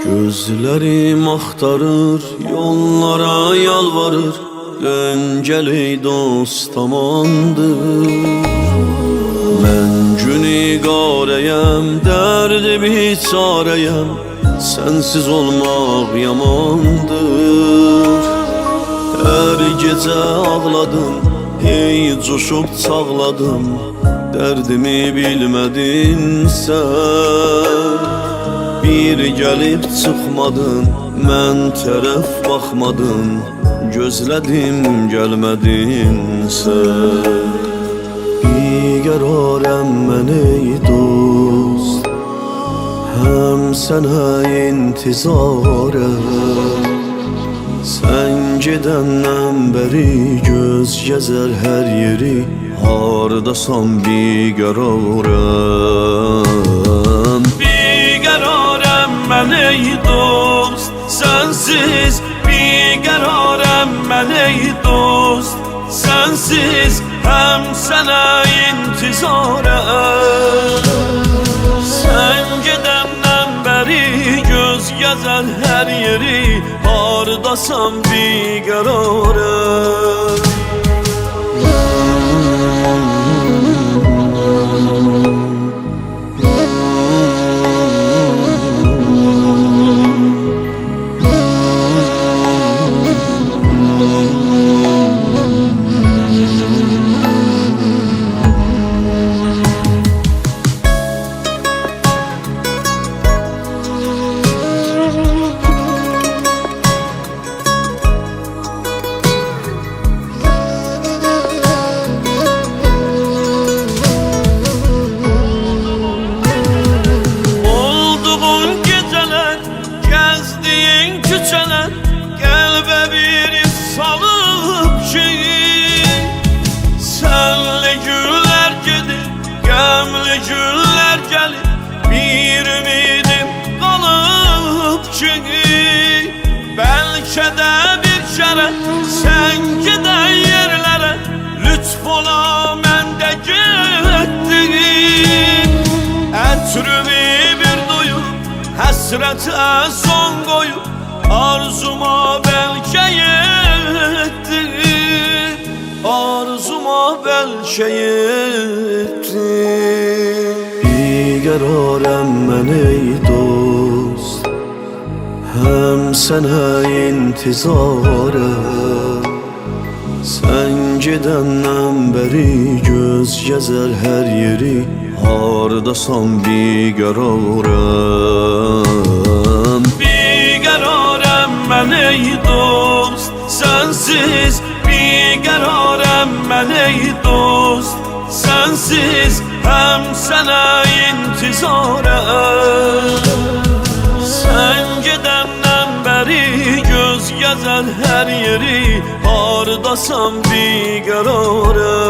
Gözlerim axtarır, yollara yalvarır, dön gəl ey dost amandır. Mən günü qarəyəm, dərdi biçarəyəm, sensiz olmaq yamandır. Hər gecə ağladım, hey coşub çağladım, dərdimi bilmədin sən. Bir gəlib çıxmadın, mən tərəf baxmadın, gözlədim gəlmədin sən. Biqərarəm mən ey dost, həm sənə intizarəm. Sən gedəndən bəri göz gəzər hər yeri, hardasan biqərarəm. Biqərarəm mən ey dost, sənsiz biqərarəm mən ey dost, sənsiz həm sənə intizarəm. Sən gedəndən bəri göz gəzər hər yeri, hardasan biqərarəm. Qəlbə bir salıb ki, sənli günlər gedib, qəmli günlər gəlib, bir ümidim qalıb ki, bəlkə də bir kərə sən gedən yerlərə lütf ola məndə getdin. Ətrimi bir duyub, həsrətə son qoyub, arzuma bəlkə yetdi, arzuma bəlkə yetdi. Biqərarəm mən ey dost, həm sənə intizarəm. Sən gedəndən bəri göz gəzər hər yeri, hardasan biqərarəm. Biqərarəm mən ey dost, sənsiz biqərarəm mən ey dost, sənsiz həm sənə intizarəm. Sən gedəndən bəri göz gəzər hər yeri, hardasan biqərarəm.